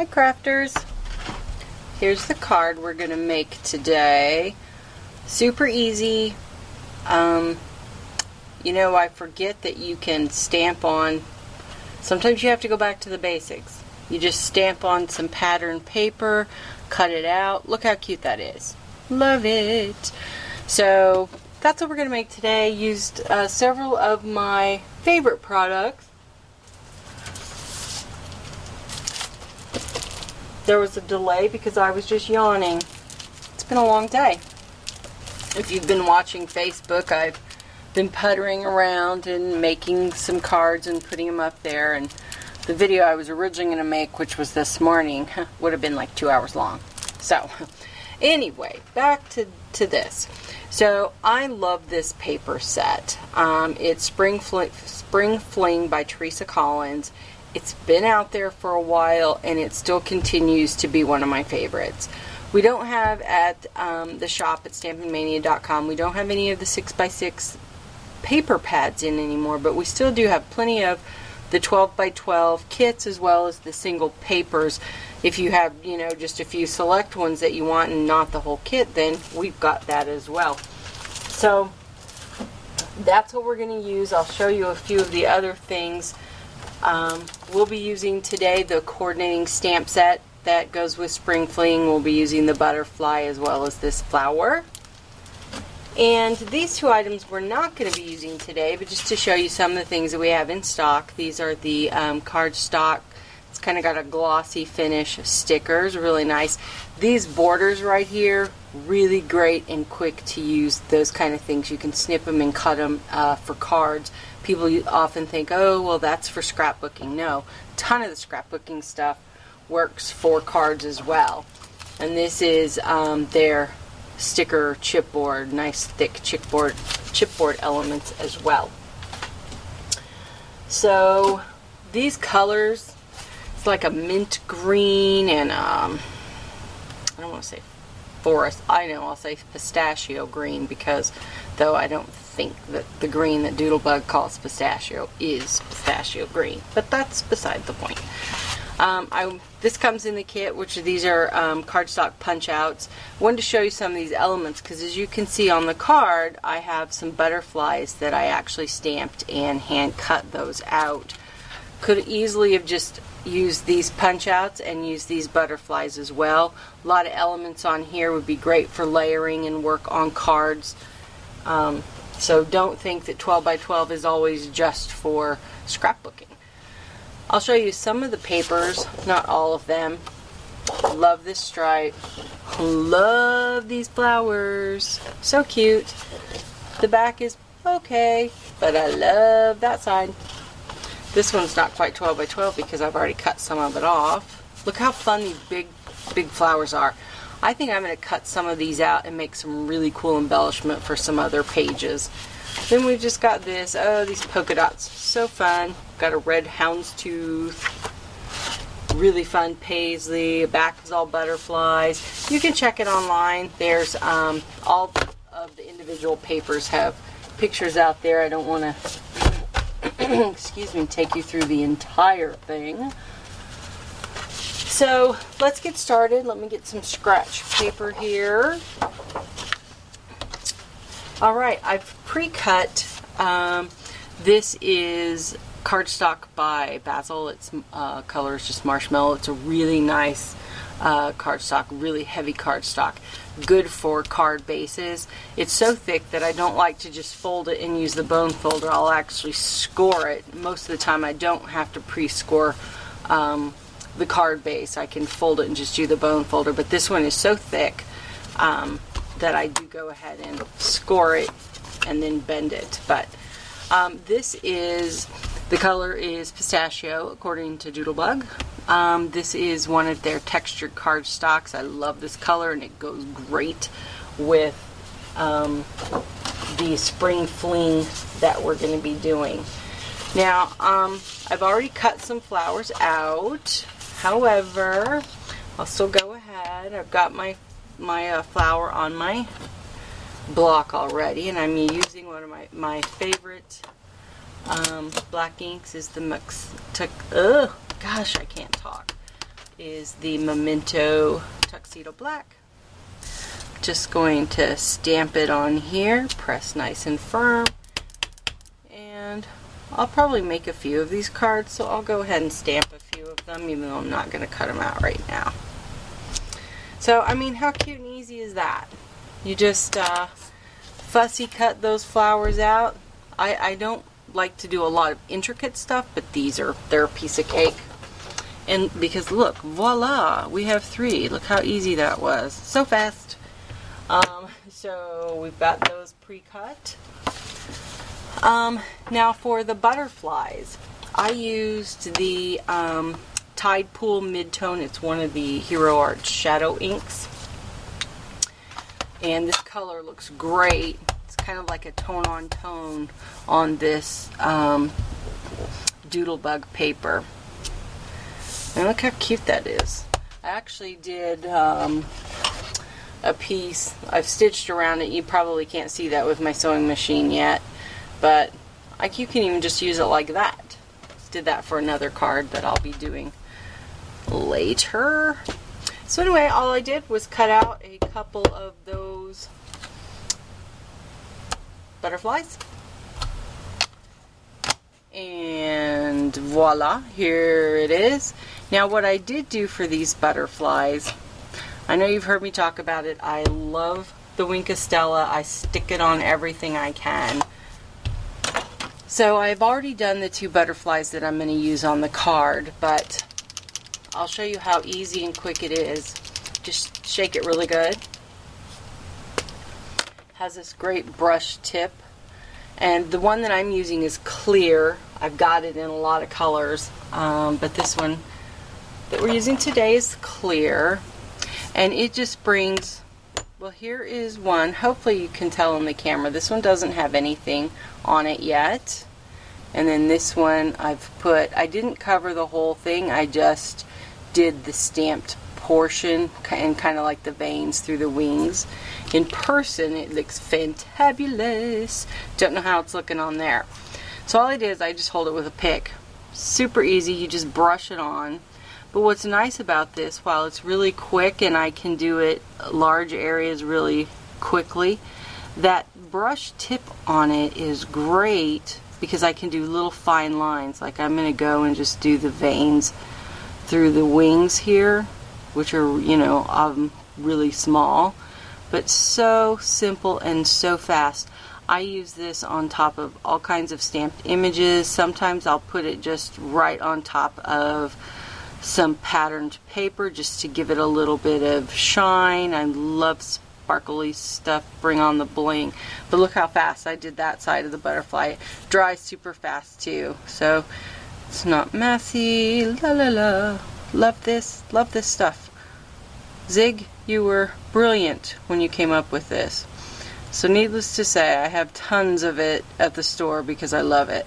Hi crafters. Here's the card we're going to make today. Super easy. You know, I forget that you can stamp on, sometimes you have to go back to the basics. You just stamp on some pattern paper, cut it out. Look how cute that is. Love it. So that's what we're going to make today. Used several of my favorite products. There was a delay because I was just yawning. It's been a long day. If you've been watching Facebook, I've been puttering around and making some cards and putting them up there. And the video I was originally going to make, which was this morning, would have been like 2 hours long. So, anyway, back to this. So, I love this paper set. It's Spring Fling by Teresa Collins. It's been out there for a while, and it still continues to be one of my favorites. We don't have at the shop at stampingmania.com, we don't have any of the 6x6 paper pads in anymore, but we still do have plenty of the 12x12 kits as well as the single papers. If you have, you know, just a few select ones that you want and not the whole kit, then we've got that as well. So that's what we're going to use. I'll show you a few of the other things. We'll be using today the coordinating stamp set that goes with Spring Fling. We'll be using the butterfly as well as this flower. And these two items we're not going to be using today, but just to show you some of the things that we have in stock. These are the cardstock. It's kind of got a glossy finish stickers, really nice. These borders right here, really great and quick to use. Those kind of things. You can snip them and cut them for cards. People often think, oh, well, that's for scrapbooking. No, a ton of the scrapbooking stuff works for cards as well. And this is their sticker chipboard, nice thick chipboard elements as well. So these colors, it's like a mint green and I don't want to say forest. I know I'll say pistachio green, because though I don't think that the green that Doodlebug calls pistachio is pistachio green, but that's beside the point. This comes in the kit, which these are cardstock punch outs. I wanted to show you some of these elements because, as you can see on the card, I have some butterflies that I actually stamped and hand cut those out. Could easily have just used these punch outs and used these butterflies as well. A lot of elements on here would be great for layering and work on cards. So don't think that 12x12 is always just for scrapbooking. I'll show you some of the papers, not all of them. Love this stripe. Love these flowers. So cute. The back is okay, but I love that side. This one's not quite 12x12 because I've already cut some of it off. Look how fun these big flowers are. I think I'm going to cut some of these out and make some really cool embellishment for some other pages. Then we've just got this. Oh, these polka dots. So fun. Got a red houndstooth. Really fun paisley. Back is all butterflies. You can check it online. There's all of the individual papers have pictures out there. I don't want to, excuse me, take you through the entire thing. So let's get started. Let me get some scratch paper here. Alright, I've pre-cut. This is cardstock by Basil. Its color is just marshmallow. It's a really nice cardstock, really heavy cardstock. Good for card bases. It's so thick that I don't like to just fold it and use the bone folder. I'll actually score it. Most of the time I don't have to pre-score the card base. I can fold it and just do the bone folder, but this one is so thick that I do go ahead and score it and then bend it. But this is, the color is pistachio according to Doodlebug. This is one of their textured cardstocks. I love this color and it goes great with the Spring Fling that we're going to be doing. Now, I've already cut some flowers out. However, I'll still go ahead. I've got my flower on my block already, and I'm using one of my favorite black inks. Is the gosh, I can't talk. is the Memento Tuxedo Black. Just going to stamp it on here, press nice and firm, and I'll probably make a few of these cards, so I'll go ahead and stamp a few of them, even though I'm not going to cut them out right now. So, I mean, how cute and easy is that? You just fussy cut those flowers out. I don't like to do a lot of intricate stuff, but they're a piece of cake. And because look, voila, we have 3. Look how easy that was. So fast. So we've got those pre-cut. Now for the butterflies, I used the Tide Pool Mid-Tone. It's one of the Hero Art shadow inks. And this color looks great. It's kind of like a tone-on-tone on this Doodlebug paper. And look how cute that is. I actually did a piece. I've stitched around it. You probably can't see that with my sewing machine yet. But you can even just use it like that. Just did that for another card that I'll be doing later. So anyway, all I did was cut out a couple of those butterflies. And voila, here it is. Now what I did do for these butterflies, I know you've heard me talk about it. I love the Wink of Stella. I stick it on everything I can. So I've already done the 2 butterflies that I'm going to use on the card, but I'll show you how easy and quick it is. Just shake it really good. Has this great brush tip. And the one that I'm using is clear. I've got it in a lot of colors, but this one that we're using today is clear. And it just brings, well, here is one. Hopefully you can tell in the camera. This one doesn't have anything on it yet. And then this one I didn't cover the whole thing. I just did the stamped portion and kind of like the veins through the wings. In person, it looks fantabulous. Don't know how it's looking on there. So all I did is I just hold it with a pick. Super easy. You just brush it on. But what's nice about this, while it's really quick and I can do it large areas really quickly, that brush tip on it is great because I can do little fine lines. Like I'm going to go and just do the veins through the wings here, which are, you know, really small. But so simple and so fast. I use this on top of all kinds of stamped images. Sometimes I'll put it just right on top of some patterned paper just to give it a little bit of shine. I love sparkly stuff, bring on the bling. But look how fast I did that side of the butterfly. It dries super fast too, so it's not messy. La la la. Love this stuff. Zig, you were brilliant when you came up with this. So needless to say, I have tons of it at the store because I love it.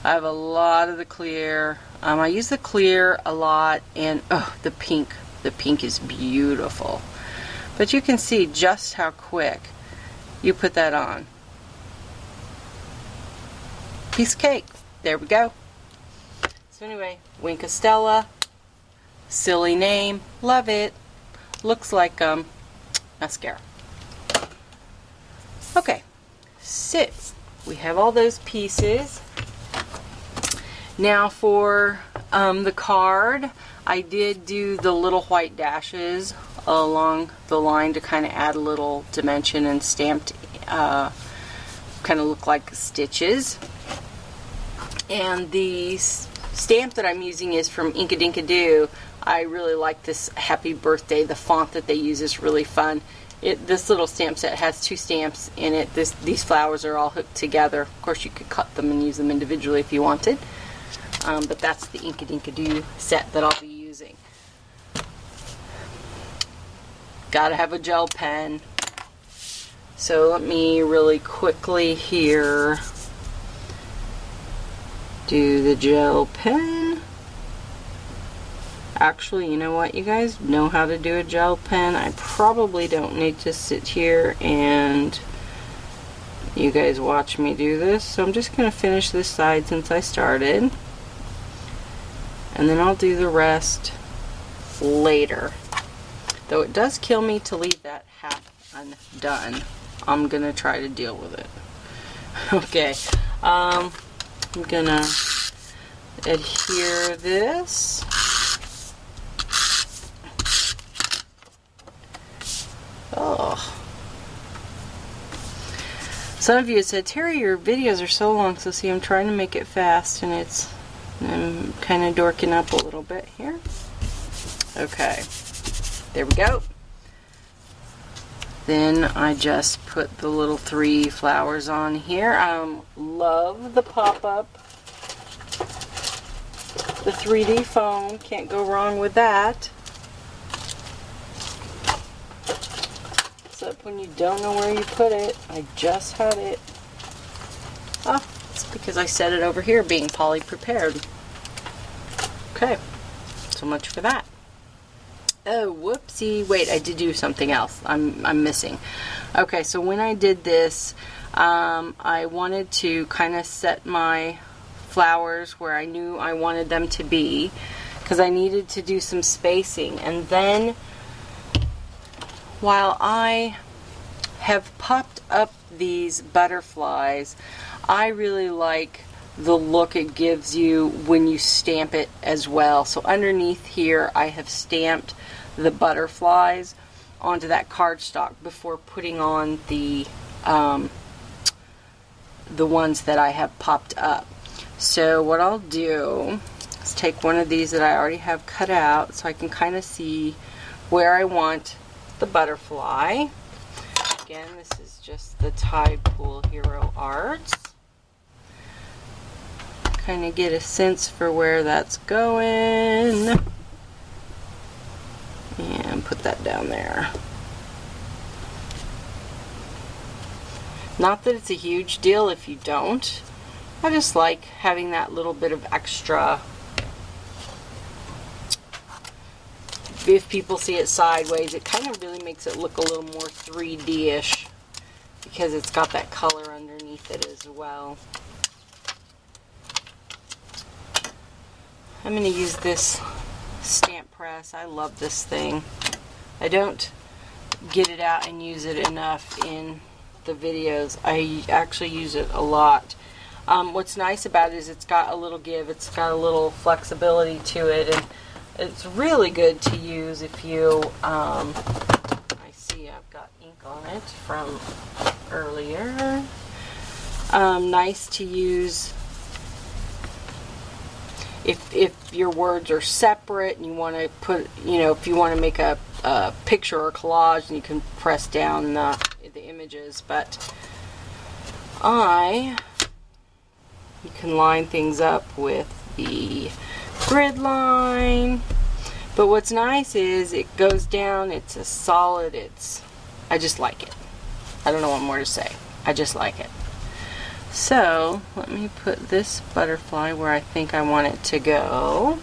I have a lot of the clear. I use the clear a lot, and oh, the pink. The pink is beautiful. But you can see just how quick you put that on. Piece of cake. There we go. So anyway, Wink of Stella. Silly name. Love it. Looks like mascara. Okay, so we have all those pieces. Now for the card, I did do the little white dashes along the line to kind of add a little dimension and stamped, kind of look like stitches. And the stamp that I'm using is from Inkadinkadoo. I really like this Happy Birthday. The font that they use is really fun. This little stamp set has 2 stamps in it. These flowers are all hooked together. Of course, you could cut them and use them individually if you wanted. But that's the Inkadinkadoo set that I'll be using. Gotta have a gel pen. So let me really quickly here do the gel pen. Actually, you know what? You guys know how to do a gel pen. I probably don't need to sit here and you guys watch me do this. So I'm just going to finish this side since I started. And then I'll do the rest later. Though it does kill me to leave that half undone. I'm gonna try to deal with it. Okay, I'm gonna adhere this. Oh. Some of you said, Terry, your videos are so long, so see, I'm trying to make it fast, and I'm kind of dorking up a little bit here. Okay, there we go. Then I just put the little 3 flowers on here. Love the pop-up. The 3D foam, can't go wrong with that. Except when you don't know where you put it. I just had it. Oh, it's because I set it over here being poly prepared. Okay, so much for that. Oh, whoopsie. Wait, I did do something else. I'm missing. Okay, so when I did this, I wanted to kind of set my flowers where I knew I wanted them to be, because I needed to do some spacing. And then, while I have popped up these butterflies, I really like the look it gives you when you stamp it as well. So underneath here I have stamped the butterflies onto that cardstock before putting on the ones that I have popped up. So what I'll do is take one of these that I already have cut out so I can kind of see where I want the butterfly. Again, this is just the Tide Pool Hero Arts. Kind of get a sense for where that's going. And put that down there. Not that it's a huge deal if you don't. I just like having that little bit of extra. If people see it sideways, it kind of really makes it look a little more 3D-ish because it's got that color underneath it as well. I'm going to use this stamp press. I love this thing. I don't get it out and use it enough in the videos. I actually use it a lot. What's nice about it is it's got a little give. It's got a little flexibility to it, and it's really good to use if you, I see I've got ink on it from earlier. Nice to use if your words are separate and you want to put, if you want to make a picture or collage, and you can press down the images. But you can line things up with the grid line. But what's nice is it goes down, it's a solid, I just like it. I don't know what more to say. I just like it. So, let me put this butterfly where I think I want it to go.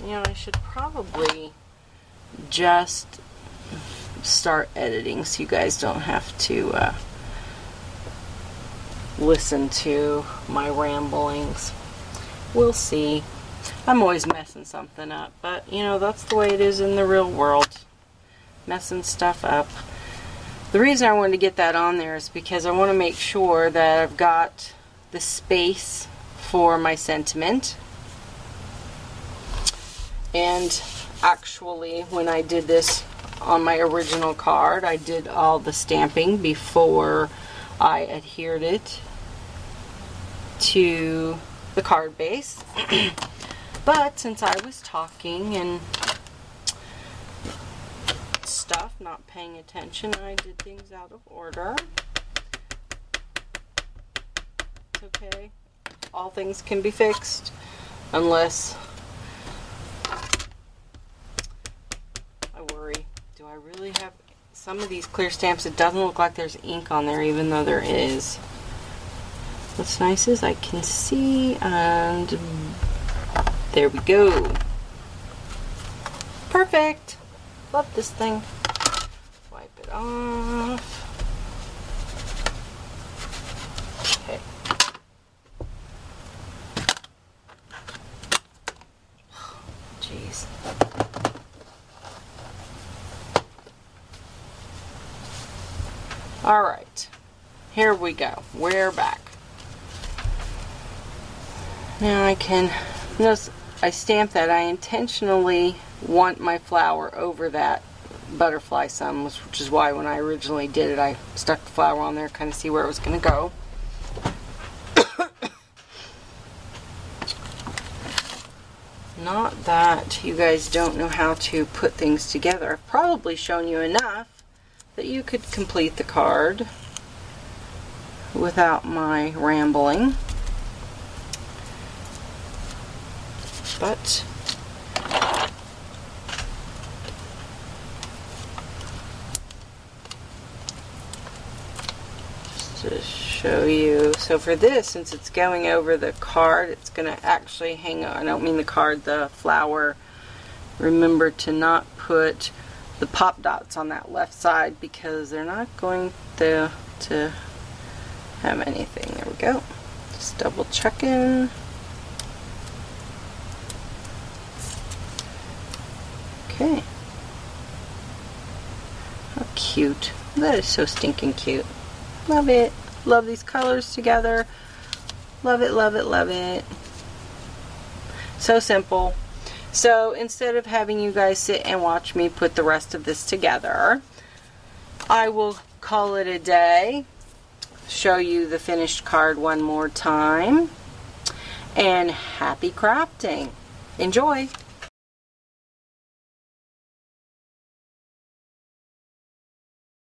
I should probably just start editing so you guys don't have to listen to my ramblings. We'll see. I'm always messing something up, but that's the way it is in the real world. Messing stuff up. The reason I wanted to get that on there is because I want to make sure that I've got the space for my sentiment. And actually, when I did this on my original card, I did all the stamping before I adhered it to the card base. But since I was talking and stuff, not paying attention, I did things out of order. It's okay. All things can be fixed unless I worry. Do I really have some of these clear stamps? It doesn't look like there's ink on there, even though there is. What's nice is I can see, and there we go. Perfect. Love this thing. Wipe it off. Okay. Jeez. Alright, here we go. We're back. Now I can, notice I stamped that. I intentionally want my flower over that butterfly some, which is why when I originally did it, I stuck the flower on there, kind of see where it was going to go. Not that you guys don't know how to put things together. I've probably shown you enough that you could complete the card without my rambling. But just to show you, so for this, since it's going over the card, it's going to actually hang on. I don't mean the card, the flower. Remember to not put the pop dots on that left side because they're not going to have anything. There we go. Just double checking. Okay. How cute. That is so stinking cute. Love it. Love these colors together. Love it, love it, love it. So simple. So instead of having you guys sit and watch me put the rest of this together, I will call it a day, show you the finished card one more time, and happy crafting. Enjoy!